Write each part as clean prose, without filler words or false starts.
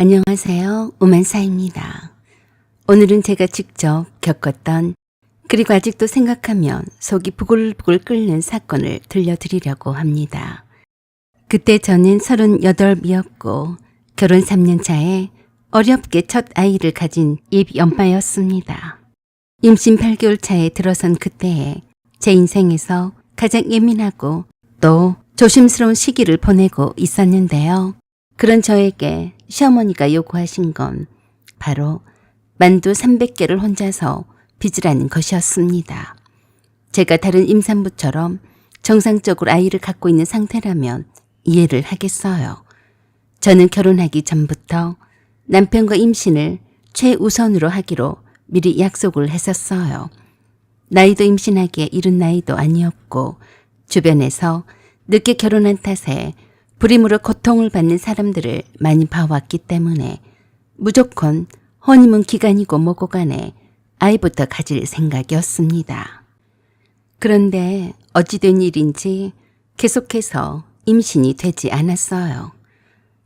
안녕하세요. 오만사입니다. 오늘은 제가 직접 겪었던 그리고 아직도 생각하면 속이 부글부글 끓는 사건을 들려드리려고 합니다. 그때 저는 38이었고 결혼 3년 차에 어렵게 첫 아이를 가진 입연마였습니다. 임신 8개월 차에 들어선 그때에 제 인생에서 가장 예민하고 또 조심스러운 시기를 보내고 있었는데요. 그런 저에게 시어머니가 요구하신 건 바로 만두 300개를 혼자서 빚으라는 것이었습니다. 제가 다른 임산부처럼 정상적으로 아이를 갖고 있는 상태라면 이해를 하겠어요. 저는 결혼하기 전부터 남편과 임신을 최우선으로 하기로 미리 약속을 했었어요. 나이도 임신하기에 이른 나이도 아니었고 주변에서 늦게 결혼한 탓에 불임으로 고통을 받는 사람들을 많이 봐왔기 때문에 무조건 허니문 기간이고 뭐고 간에 아이부터 가질 생각이었습니다. 그런데 어찌된 일인지 계속해서 임신이 되지 않았어요.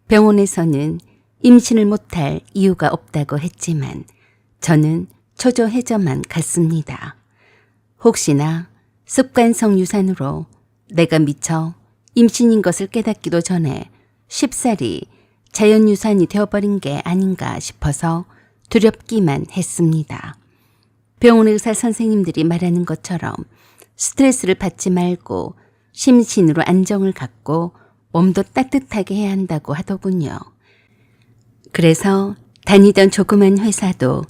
병원에서는 임신을 못할 이유가 없다고 했지만 저는 초조해져만 갔습니다. 혹시나 습관성 유산으로 내가 미처 임신인 것을 깨닫기도 전에 쉽사리 자연유산이 되어버린 게 아닌가 싶어서 두렵기만 했습니다. 병원 의사 선생님들이 말하는 것처럼 스트레스를 받지 말고 심신으로 안정을 갖고 몸도 따뜻하게 해야 한다고 하더군요. 그래서 다니던 조그만 회사도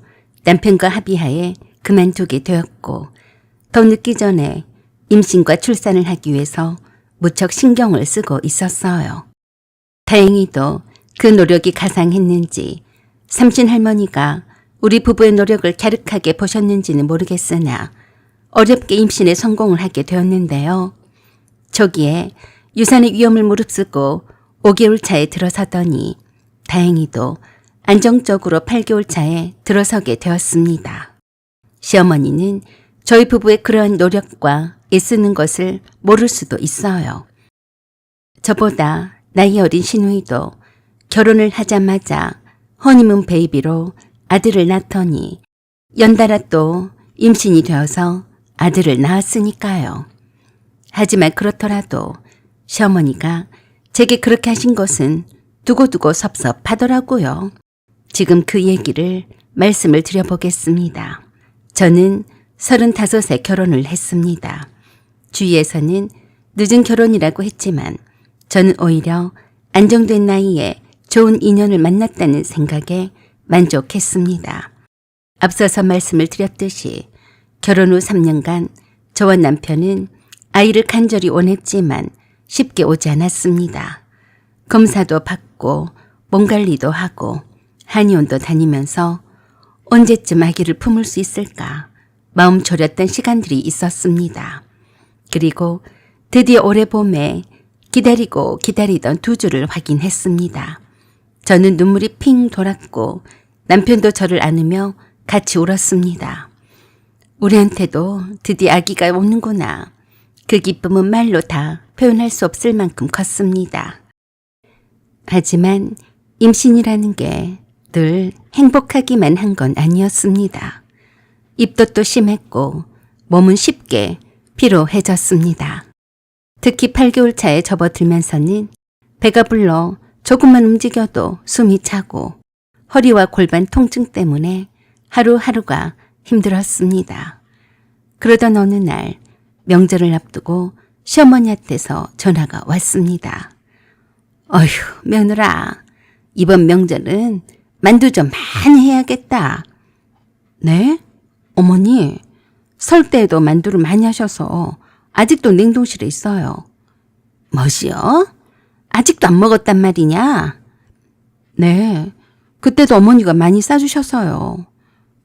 남편과 합의하에 그만두게 되었고 더 늦기 전에 임신과 출산을 하기 위해서 무척 신경을 쓰고 있었어요. 다행히도 그 노력이 가상했는지 삼신 할머니가 우리 부부의 노력을 갸륵하게 보셨는지는 모르겠으나 어렵게 임신에 성공을 하게 되었는데요. 초기에 유산의 위험을 무릅쓰고 5개월 차에 들어서더니 다행히도 안정적으로 8개월 차에 들어서게 되었습니다. 시어머니는 저희 부부의 그러한 노력과 애쓰는 것을 모를 수도 있어요. 저보다 나이 어린 시누이도 결혼을 하자마자 허니문 베이비로 아들을 낳더니 연달아 또 임신이 되어서 아들을 낳았으니까요. 하지만 그렇더라도 시어머니가 제게 그렇게 하신 것은 두고두고 섭섭하더라고요. 지금 그 얘기를 말씀을 드려보겠습니다. 저는 35에 결혼을 했습니다. 주위에서는 늦은 결혼이라고 했지만 저는 오히려 안정된 나이에 좋은 인연을 만났다는 생각에 만족했습니다. 앞서서 말씀을 드렸듯이 결혼 후 3년간 저와 남편은 아이를 간절히 원했지만 쉽게 오지 않았습니다. 검사도 받고 몸 관리도 하고 한의원도 다니면서 언제쯤 아기를 품을 수 있을까 마음 졸였던 시간들이 있었습니다. 그리고 드디어 올해 봄에 기다리고 기다리던 두 주를 확인했습니다. 저는 눈물이 핑 돌았고 남편도 저를 안으며 같이 울었습니다. 우리한테도 드디어 아기가 오는구나. 그 기쁨은 말로 다 표현할 수 없을 만큼 컸습니다. 하지만 임신이라는 게 늘 행복하기만 한 건 아니었습니다. 입덧도 심했고 몸은 쉽게 피로해졌습니다. 특히 8개월 차에 접어들면서는 배가 불러 조금만 움직여도 숨이 차고 허리와 골반 통증 때문에 하루하루가 힘들었습니다. 그러던 어느 날 명절을 앞두고 시어머니한테서 전화가 왔습니다. 어휴 며느라, 이번 명절은 만두 좀 많이 해야겠다. 네? 어머니, 설 때에도 만두를 많이 하셔서 아직도 냉동실에 있어요. 뭐시여? 아직도 안 먹었단 말이냐? 네, 그때도 어머니가 많이 싸주셨어요.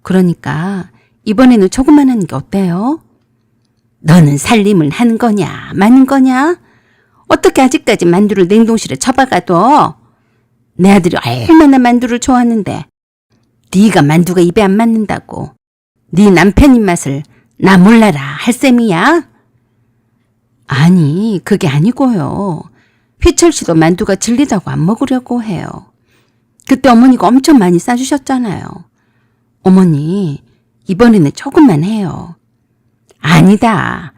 그러니까 이번에는 조금만 하는 게 어때요? 너는 살림을 하는 거냐, 마는 거냐? 어떻게 아직까지 만두를 냉동실에 처박아둬? 내 아들이 얼마나 만두를 좋아하는데 네가 만두가 입에 안 맞는다고 네 남편 입맛을 나 몰라라 할 셈이야? 아니, 그게 아니고요. 휘철 씨도 만두가 질리다고 안 먹으려고 해요. 그때 어머니가 엄청 많이 싸주셨잖아요. 어머니, 이번에는 조금만 해요. 아니다.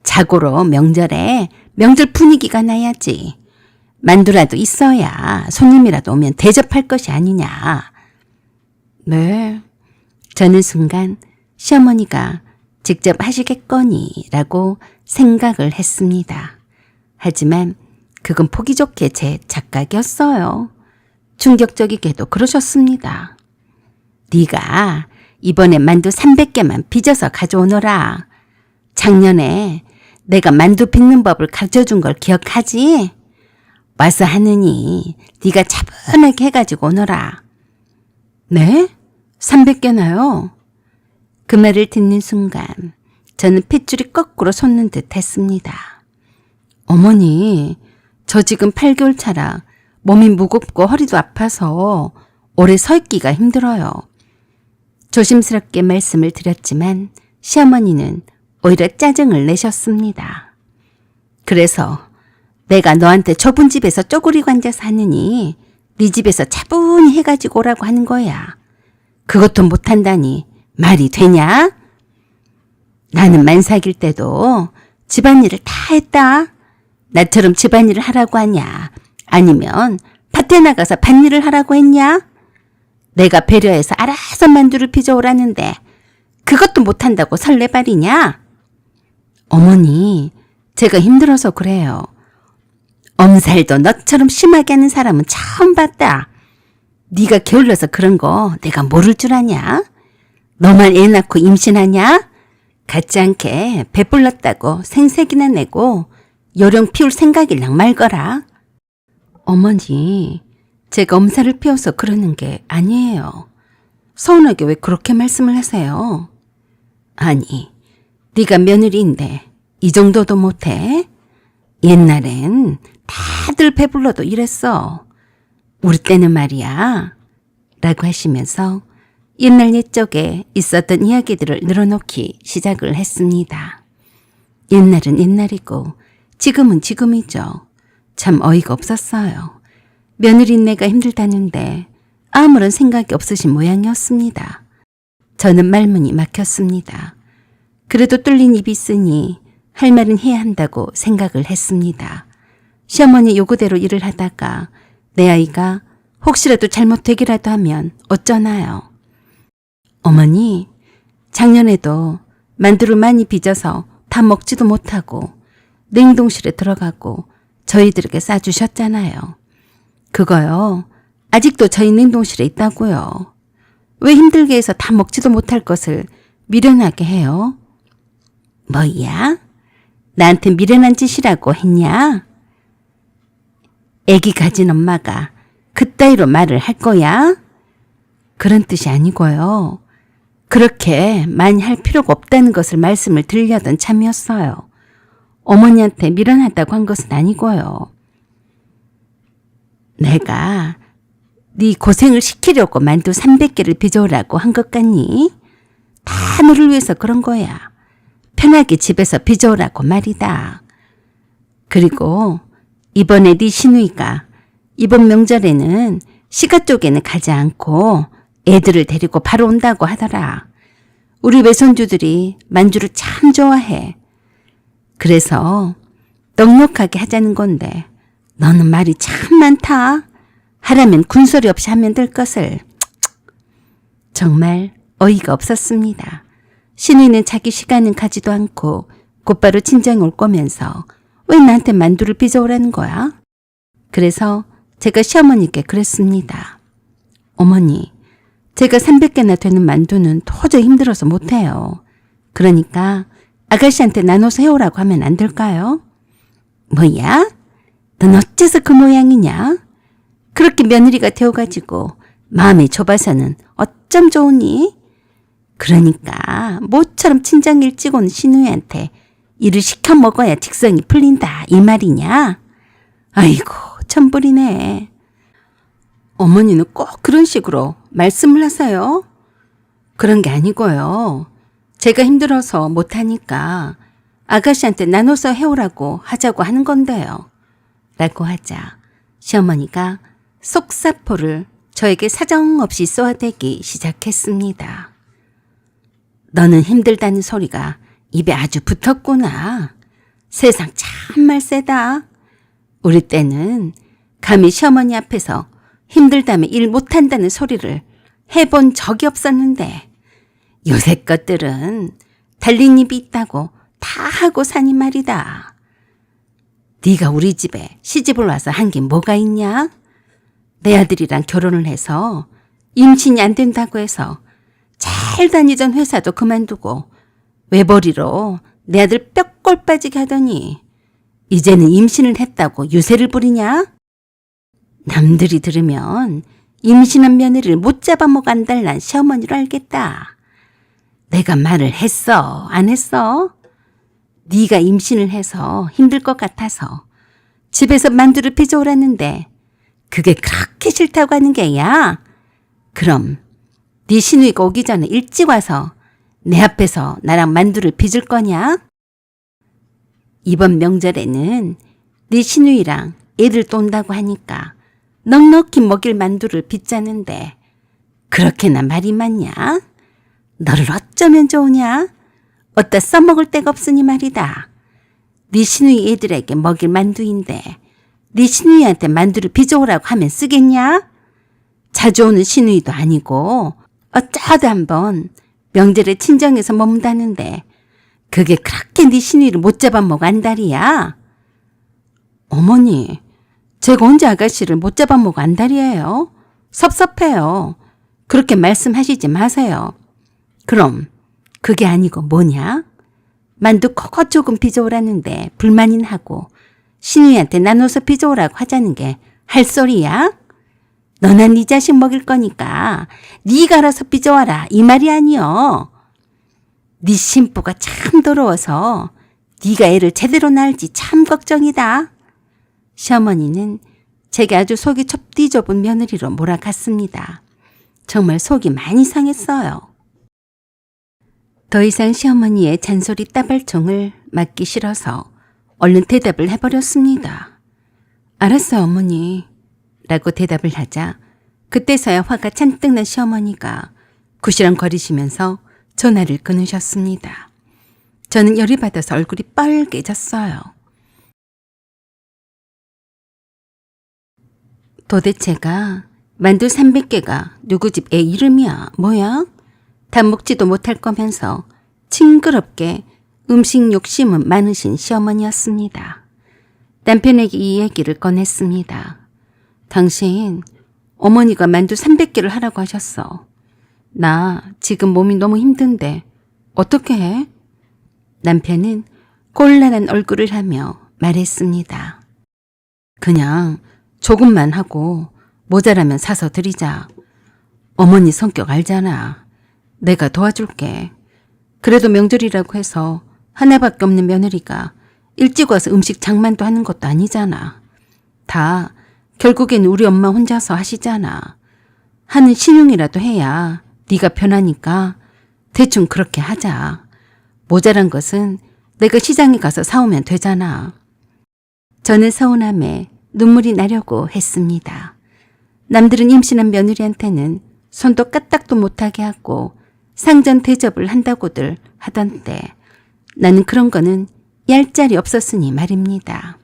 자고로 명절에 명절 분위기가 나야지. 만두라도 있어야 손님이라도 오면 대접할 것이 아니냐. 네. 저는 순간 시어머니가 직접 하시겠거니라고 생각을 했습니다. 하지만 그건 보기 좋게 제 착각이었어요. 충격적이게도 그러셨습니다. 네가 이번에 만두 300개만 빚어서 가져오너라. 작년에 내가 만두 빚는 법을 가르쳐준 걸 기억하지? 와서 하느니 네가 차분하게 해가지고 오너라. 네? 300개나요? 그 말을 듣는 순간 저는 핏줄이 거꾸로 솟는 듯 했습니다. 어머니, 저 지금 8개월 차라 몸이 무겁고 허리도 아파서 오래 서 있기가 힘들어요. 조심스럽게 말씀을 드렸지만 시어머니는 오히려 짜증을 내셨습니다. 그래서 내가 너한테 좁은 집에서 쪼그리고 앉아서 하느니 네 집에서 차분히 해가지고 오라고 하는 거야. 그것도 못한다니 말이 되냐? 나는 만삭일 때도 집안일을 다 했다. 나처럼 집안일을 하라고 하냐? 아니면 밭에 나가서 밭일을 하라고 했냐? 내가 배려해서 알아서 만두를 빚어오라는데 그것도 못한다고 설레발이냐? 어머니, 제가 힘들어서 그래요. 엄살도 너처럼 심하게 하는 사람은 처음 봤다. 네가 게을러서 그런 거 내가 모를 줄 아냐? 너만 애 낳고 임신하냐? 같지 않게 배불렀다고 생색이나 내고 요령 피울 생각이랑 말거라. 어머니, 제가 엄살을 피워서 그러는 게 아니에요. 서운하게 왜 그렇게 말씀을 하세요? 아니, 네가 며느리인데 이 정도도 못해? 옛날엔 다들 배불러도 이랬어. 우리 때는 말이야. 라고 하시면서 옛날 옛적에 있었던 이야기들을 늘어놓기 시작을 했습니다. 옛날은 옛날이고 지금은 지금이죠. 참 어이가 없었어요. 며느리내가 힘들다는데 아무런 생각이 없으신 모양이었습니다. 저는 말문이 막혔습니다. 그래도 뚫린 입이 있으니 할 말은 해야 한다고 생각을 했습니다. 시어머니 요구대로 일을 하다가 내 아이가 혹시라도 잘못되기라도 하면 어쩌나요? 어머니, 작년에도 만두를 많이 빚어서 다 먹지도 못하고 냉동실에 들어가고 저희들에게 싸주셨잖아요. 그거요, 아직도 저희 냉동실에 있다고요. 왜 힘들게 해서 다 먹지도 못할 것을 미련하게 해요? 뭐야? 나한테 미련한 짓이라고 했냐? 애기 가진 엄마가 그따위로 말을 할 거야? 그런 뜻이 아니고요. 그렇게 많이 할 필요가 없다는 것을 말씀을 드리려던 참이었어요. 어머니한테 미련하다고 한 것은 아니고요. 내가 네 고생을 시키려고 만두 300개를 빚어오라고 한 것 같니? 다 너를 위해서 그런 거야. 편하게 집에서 빚어오라고 말이다. 그리고 이번에 네 시누이가 이번 명절에는 시가 쪽에는 가지 않고 애들을 데리고 바로 온다고 하더라. 우리 외손주들이 만주를 참 좋아해. 그래서 넉넉하게 하자는 건데 너는 말이 참 많다. 하라면 군소리 없이 하면 될 것을. 정말 어이가 없었습니다. 시누이는 자기 시간은 가지도 않고 곧바로 친정에 올 거면서 왜 나한테 만두를 빚어오라는 거야? 그래서 제가 시어머니께 그랬습니다. 어머니, 제가 300개나 되는 만두는 도저히 힘들어서 못해요. 그러니까 아가씨한테 나눠서 해오라고 하면 안 될까요? 뭐야? 넌 어째서 그 모양이냐? 그렇게 며느리가 되어가지고 마음이 좁아서는 어쩜 좋으니? 그러니까 모처럼 친정 일찍 온 시누이한테 일을 시켜 먹어야 직성이 풀린다 이 말이냐? 아이고 천불이네. 어머니는 꼭 그런 식으로 말씀을 하세요? 그런 게 아니고요. 제가 힘들어서 못하니까 아가씨한테 나눠서 해오라고 하자고 하는 건데요. 라고 하자 시어머니가 속사포를 저에게 사정없이 쏘아대기 시작했습니다. 너는 힘들다는 소리가 입에 아주 붙었구나. 세상 참말 세다. 우리 때는 감히 시어머니 앞에서 힘들다며 일 못한다는 소리를 해본 적이 없었는데 요새 것들은 달린 입이 있다고 다 하고 사니 말이다. 네가 우리 집에 시집을 와서 한 게 뭐가 있냐? 내 아들이랑 결혼을 해서 임신이 안 된다고 해서 잘 다니던 회사도 그만두고 외벌이로 내 아들 뼈골 빠지게 하더니 이제는 임신을 했다고 유세를 부리냐? 남들이 들으면 임신한 며느리를 못 잡아먹어 안달난 시어머니로 알겠다. 내가 말을 했어? 안 했어? 네가 임신을 해서 힘들 것 같아서 집에서 만두를 빚어오랐는데 그게 그렇게 싫다고 하는 게야? 그럼 네 시누이가 오기 전에 일찍 와서 내 앞에서 나랑 만두를 빚을 거냐? 이번 명절에는 네 시누이랑 애들 또 온다고 하니까 넉넉히 먹일 만두를 빚자는데 그렇게나 말이 많냐? 너를 어쩌면 좋으냐? 어디다 써먹을 데가 없으니 말이다. 네 시누이 애들에게 먹일 만두인데 네 시누이한테 만두를 빚어오라고 하면 쓰겠냐? 자주 오는 시누이도 아니고 어쩌다 한번 명절에 친정에서 머문다는데 그게 그렇게 네 시누이를 못 잡아먹어 안달이야? 어머니, 제가 언제 아가씨를 못 잡아먹어 안달이에요? 섭섭해요. 그렇게 말씀하시지 마세요. 그럼 그게 아니고 뭐냐? 만두 커 조금 빚어오라는데 불만인 하고 시누이한테 나눠서 빚어오라고 하자는 게 할 소리야? 너나 네 자식 먹일 거니까 네가 알아서 빚어와라 이 말이 아니여. 네 신부가 참 더러워서 네가 애를 제대로 낳을지 참 걱정이다. 시어머니는 제게 아주 속이 좁디 좁은 며느리로 몰아갔습니다. 정말 속이 많이 상했어요. 더 이상 시어머니의 잔소리 따발총을 맞기 싫어서 얼른 대답을 해버렸습니다. 알았어요, 어머니. 라고 대답을 하자 그때서야 화가 잔뜩 난 시어머니가 구시렁거리시면서 전화를 끊으셨습니다. 저는 열이 받아서 얼굴이 빨개졌어요. 도대체가 만두 300개가 누구 집 애 이름이야? 뭐야? 다 먹지도 못할 거면서 징그럽게 음식 욕심은 많으신 시어머니였습니다. 남편에게 이 얘기를 꺼냈습니다. 당신 어머니가 만두 300개를 하라고 하셨어. 나 지금 몸이 너무 힘든데 어떻게 해? 남편은 꼴란한 얼굴을 하며 말했습니다. 그냥 조금만 하고 모자라면 사서 드리자. 어머니 성격 알잖아. 내가 도와줄게. 그래도 명절이라고 해서 하나밖에 없는 며느리가 일찍 와서 음식 장만도 하는 것도 아니잖아. 다 결국엔 우리 엄마 혼자서 하시잖아. 하는 신용이라도 해야 네가 편하니까 대충 그렇게 하자. 모자란 것은 내가 시장에 가서 사오면 되잖아. 저는 서운함에 눈물이 나려고 했습니다. 남들은 임신한 며느리한테는 손도 까딱도 못하게 하고 상전 대접을 한다고들 하던데 나는 그런 거는 얄짤이 없었으니 말입니다.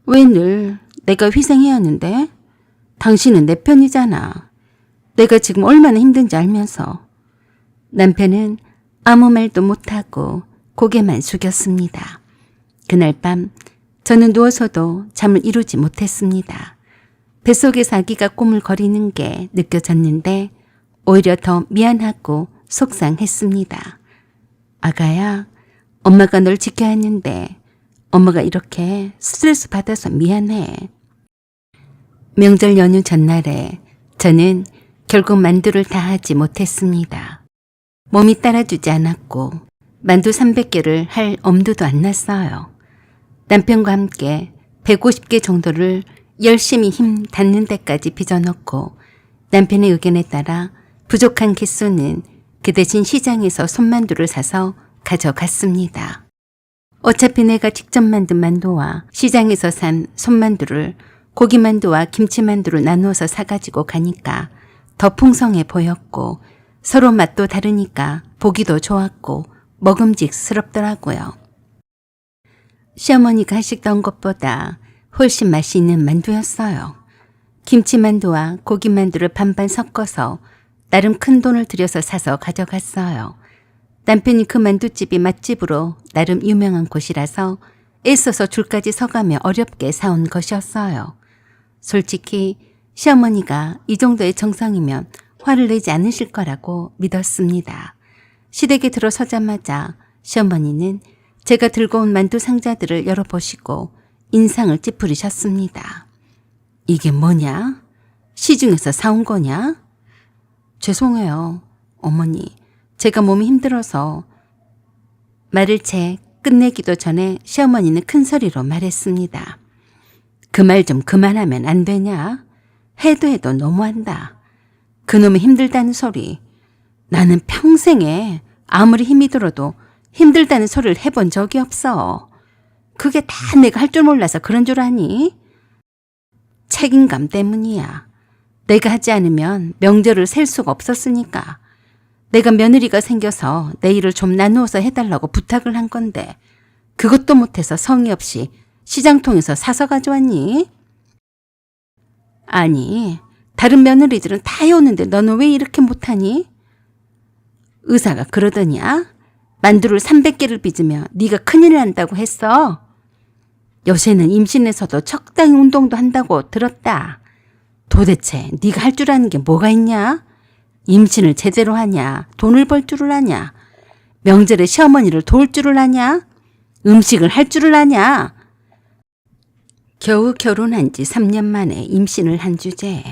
왜 늘 내가 희생해야 하는데? 당신은 내 편이잖아. 내가 지금 얼마나 힘든지 알면서. 남편은 아무 말도 못하고 고개만 숙였습니다. 그날 밤 저는 누워서도 잠을 이루지 못했습니다. 뱃속에서 아기가 꼬물거리는 게 느껴졌는데 오히려 더 미안하고 속상했습니다. 아가야, 엄마가 널 지켜야 했는데 엄마가 이렇게 스트레스 받아서 미안해. 명절 연휴 전날에 저는 결국 만두를 다 하지 못했습니다. 몸이 따라주지 않았고 만두 300개를 할 엄두도 안 났어요. 남편과 함께 150개 정도를 열심히 힘 닿는 데까지 빚어넣고 남편의 의견에 따라 부족한 개수는 그 대신 시장에서 손만두를 사서 가져갔습니다. 어차피 내가 직접 만든 만두와 시장에서 산 손만두를 고기만두와 김치만두를 나누어서 사가지고 가니까 더 풍성해 보였고 서로 맛도 다르니까 보기도 좋았고 먹음직스럽더라고요. 시어머니가 하시던 것보다 훨씬 맛이 있는 만두였어요. 김치만두와 고기만두를 반반 섞어서 나름 큰 돈을 들여서 사서 가져갔어요. 남편이 그 만두집이 맛집으로 나름 유명한 곳이라서 애써서 줄까지 서가며 어렵게 사온 것이었어요. 솔직히 시어머니가 이 정도의 정성이면 화를 내지 않으실 거라고 믿었습니다. 시댁에 들어서자마자 시어머니는 제가 들고 온 만두 상자들을 열어보시고 인상을 찌푸리셨습니다. 이게 뭐냐? 시중에서 사온 거냐? 죄송해요, 어머니. 제가 몸이 힘들어서. 말을 채 끝내기도 전에 시어머니는 큰 소리로 말했습니다. 그 말 좀 그만하면 안 되냐? 해도 너무한다. 그놈이 힘들다는 소리. 나는 평생에 아무리 힘이 들어도 힘들다는 소리를 해본 적이 없어. 그게 다 내가 할 줄 몰라서 그런 줄 아니? 책임감 때문이야. 내가 하지 않으면 명절을 셀 수가 없었으니까. 내가 며느리가 생겨서 내 일을 좀 나누어서 해달라고 부탁을 한 건데 그것도 못해서 성의 없이 시장통에서 사서 가져왔니? 아니, 다른 며느리들은 다 해오는데 너는 왜 이렇게 못하니? 의사가 그러더냐? 만두를 300개를 빚으면 네가 큰일 난다고 했어. 요새는 임신해서도 적당히 운동도 한다고 들었다. 도대체 네가 할 줄 아는 게 뭐가 있냐? 임신을 제대로 하냐? 돈을 벌 줄을 아냐? 명절에 시어머니를 도울 줄을 아냐? 음식을 할 줄을 아냐? 겨우 결혼한 지 3년 만에 임신을 한 주제에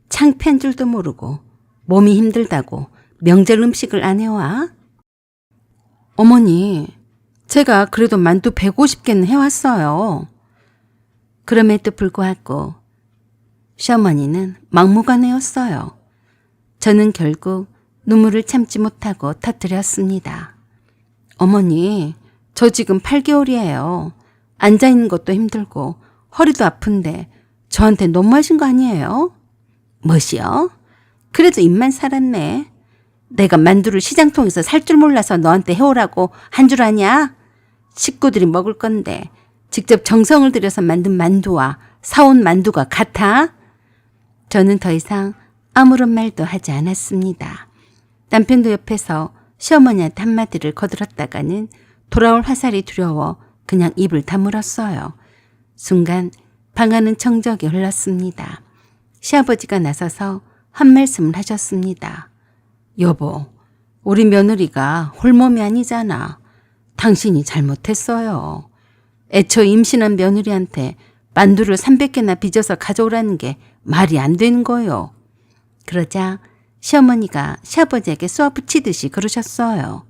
창피한 줄도 모르고 몸이 힘들다고 명절 음식을 안 해와? 어머니, 제가 그래도 만두 150개는 해왔어요. 그럼에도 불구하고 시어머니는 막무가내였어요. 저는 결국 눈물을 참지 못하고 터뜨렸습니다. 어머니, 저 지금 8개월이에요. 앉아있는 것도 힘들고 허리도 아픈데 저한테 너무하신 거 아니에요? 뭐시여? 그래도 입만 살았네. 내가 만두를 시장통에서 살 줄 몰라서 너한테 해오라고 한 줄 아냐? 식구들이 먹을 건데 직접 정성을 들여서 만든 만두와 사온 만두가 같아? 저는 더 이상 아무런 말도 하지 않았습니다. 남편도 옆에서 시어머니한테 한마디를 거들었다가는 돌아올 화살이 두려워 그냥 입을 다물었어요. 순간 방 안은 정적이 흘렀습니다. 시아버지가 나서서 한 말씀을 하셨습니다. 여보, 우리 며느리가 홀몸이 아니잖아. 당신이 잘못했어요. 애초 임신한 며느리한테 만두를 300개나 빚어서 가져오라는 게 말이 안 되는 거요. 그러자 시어머니가 시아버지에게 쏘아붙이듯이 그러셨어요.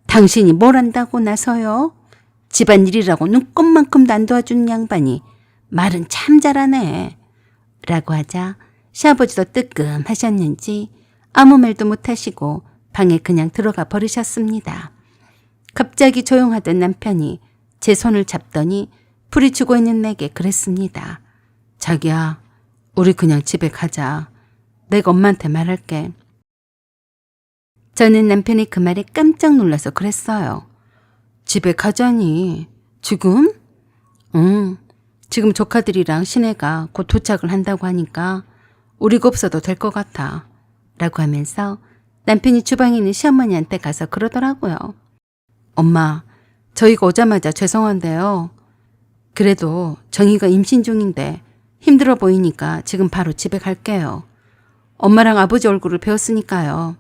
당신이 뭘 안다고 나서요? 집안일이라고 눈꼽만큼도 안 도와주는 양반이 말은 참 잘하네. 라고 하자 시아버지도 뜨끔하셨는지 아무 말도 못하시고 방에 그냥 들어가 버리셨습니다. 갑자기 조용하던 남편이 제 손을 잡더니 풀이 죽어 있는 내게 그랬습니다. 자기야, 우리 그냥 집에 가자. 내가 엄마한테 말할게. 저는 남편이 그 말에 깜짝 놀라서 그랬어요. 집에 가자니? 지금? 응. 지금 조카들이랑 시내가 곧 도착을 한다고 하니까 우리가 없어도 될 것 같아. 라고 하면서 남편이 주방에 있는 시어머니한테 가서 그러더라고요. 엄마, 저희가 오자마자 죄송한데요. 그래도 정희가 임신 중인데 힘들어 보이니까 지금 바로 집에 갈게요. 엄마랑 아버지 얼굴을 배웠으니까요.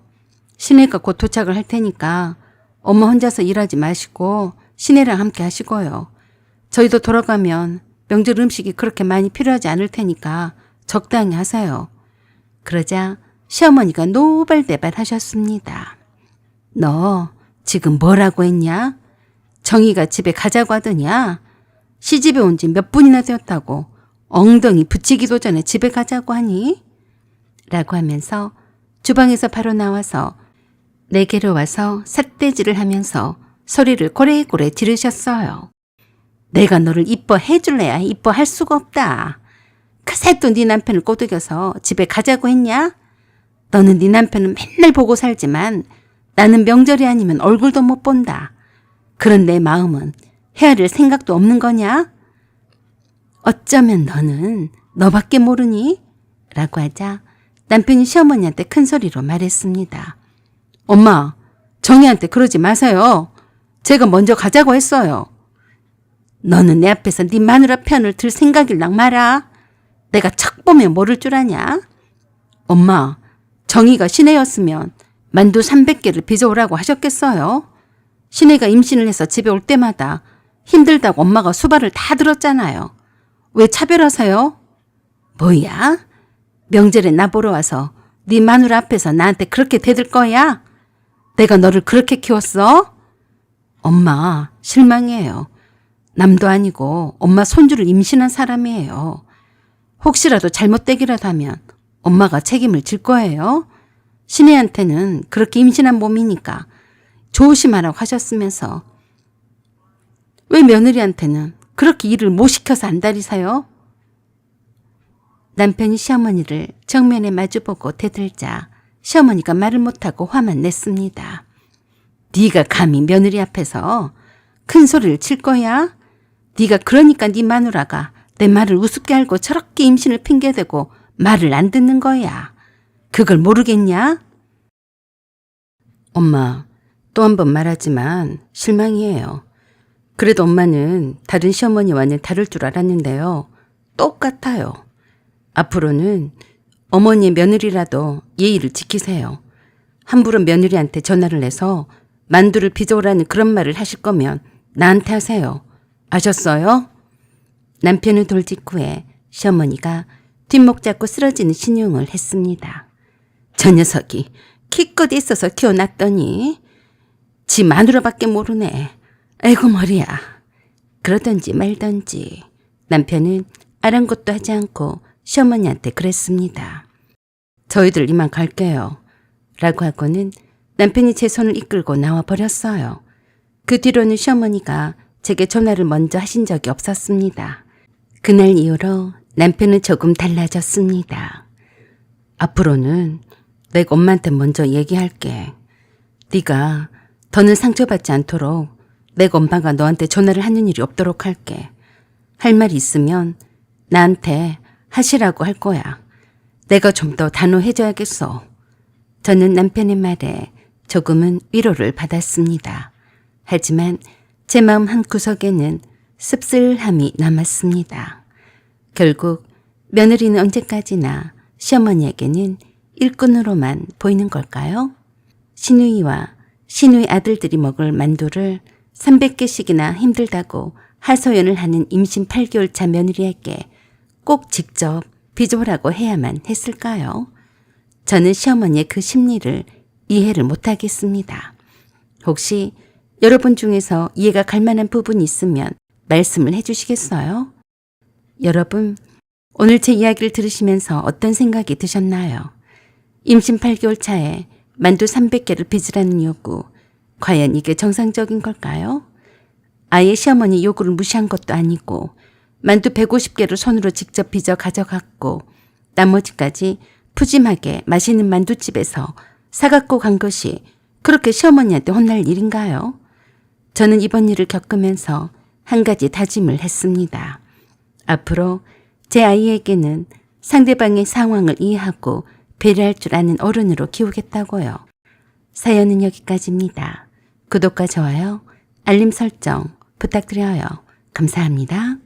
시내가 곧 도착을 할 테니까 엄마 혼자서 일하지 마시고 시내랑 함께 하시고요. 저희도 돌아가면 명절 음식이 그렇게 많이 필요하지 않을 테니까 적당히 하세요. 그러자 시어머니가 노발대발 하셨습니다. 너 지금 뭐라고 했냐? 정희가 집에 가자고 하더냐? 시집에 온 지 몇 분이나 되었다고 엉덩이 붙이기도 전에 집에 가자고 하니? 라고 하면서 주방에서 바로 나와서 내게로 와서 삿대질을 하면서 소리를 고래고래 지르셨어요. 내가 너를 이뻐해 줄래야 이뻐할 수가 없다. 그새 또 네 남편을 꼬드겨서 집에 가자고 했냐? 너는 네 남편은 맨날 보고 살지만 나는 명절이 아니면 얼굴도 못 본다. 그런 내 마음은 헤아릴 생각도 없는 거냐? 어쩌면 너는 너밖에 모르니? 라고 하자 남편이 시어머니한테 큰 소리로 말했습니다. 엄마, 정희한테 그러지 마세요. 제가 먼저 가자고 했어요. 너는 내 앞에서 네 마누라 편을 들 생각일랑 마라. 내가 척 보면 모를 줄 아냐? 엄마, 정희가 시내였으면 만두 300개를 빚어오라고 하셨겠어요? 시내가 임신을 해서 집에 올 때마다 힘들다고 엄마가 수발을 다 들었잖아요. 왜 차별하세요? 뭐야? 명절에 나 보러 와서 네 마누라 앞에서 나한테 그렇게 대들 거야? 내가 너를 그렇게 키웠어? 엄마, 실망이에요. 남도 아니고 엄마 손주를 임신한 사람이에요. 혹시라도 잘못되기라도 하면 엄마가 책임을 질 거예요. 신혜한테는 그렇게 임신한 몸이니까 조심하라고 하셨으면서 왜 며느리한테는 그렇게 일을 못 시켜서 안달이세요? 남편이 시어머니를 정면에 마주보고 대들자 시어머니가 말을 못하고 화만 냈습니다. 네가 감히 며느리 앞에서 큰 소리를 칠 거야? 네가 그러니까 네 마누라가 내 말을 우습게 알고 저렇게 임신을 핑계대고 말을 안 듣는 거야. 그걸 모르겠냐? 엄마, 또 한 번 말하지만 실망이에요. 그래도 엄마는 다른 시어머니와는 다를 줄 알았는데요. 똑같아요. 앞으로는 어머니의 며느리라도 예의를 지키세요. 함부로 며느리한테 전화를 해서 만두를 빚어오라는 그런 말을 하실 거면 나한테 하세요. 아셨어요? 남편의 돌 직후에 시어머니가 뒷목 잡고 쓰러지는 신용을 했습니다. 저 녀석이 키껏 있어서 키워놨더니 지 마누라밖에 모르네. 아이고 머리야. 그러던지 말던지 남편은 아랑곳도 하지 않고 시어머니한테 그랬습니다. 저희들 이만 갈게요. 라고 하고는 남편이 제 손을 이끌고 나와 버렸어요. 그 뒤로는 시어머니가 제게 전화를 먼저 하신 적이 없었습니다. 그날 이후로 남편은 조금 달라졌습니다. 앞으로는 내가 엄마한테 먼저 얘기할게. 네가 더는 상처받지 않도록 내가 엄마가 너한테 전화를 하는 일이 없도록 할게. 할 말이 있으면 나한테 하시라고 할 거야. 내가 좀 더 단호해져야겠어. 저는 남편의 말에 조금은 위로를 받았습니다. 하지만 제 마음 한구석에는 씁쓸함이 남았습니다. 결국 며느리는 언제까지나 시어머니에게는 일꾼으로만 보이는 걸까요? 시누이와 시누이 아들들이 먹을 만두를 300개씩이나 힘들다고 하소연을 하는 임신 8개월 차 며느리에게 꼭 직접 빚어오라고 해야만 했을까요? 저는 시어머니의 그 심리를 이해를 못하겠습니다. 혹시 여러분 중에서 이해가 갈 만한 부분이 있으면 말씀을 해주시겠어요? 여러분, 오늘 제 이야기를 들으시면서 어떤 생각이 드셨나요? 임신 8개월 차에 만두 300개를 빚으라는 요구, 과연 이게 정상적인 걸까요? 아예 시어머니 요구를 무시한 것도 아니고 만두 150개를 손으로 직접 빚어 가져갔고 나머지까지 푸짐하게 맛있는 만두집에서 사갖고 간 것이 그렇게 시어머니한테 혼날 일인가요? 저는 이번 일을 겪으면서 한 가지 다짐을 했습니다. 앞으로 제 아이에게는 상대방의 상황을 이해하고 배려할 줄 아는 어른으로 키우겠다고요. 사연은 여기까지입니다. 구독과 좋아요, 알림 설정 부탁드려요. 감사합니다.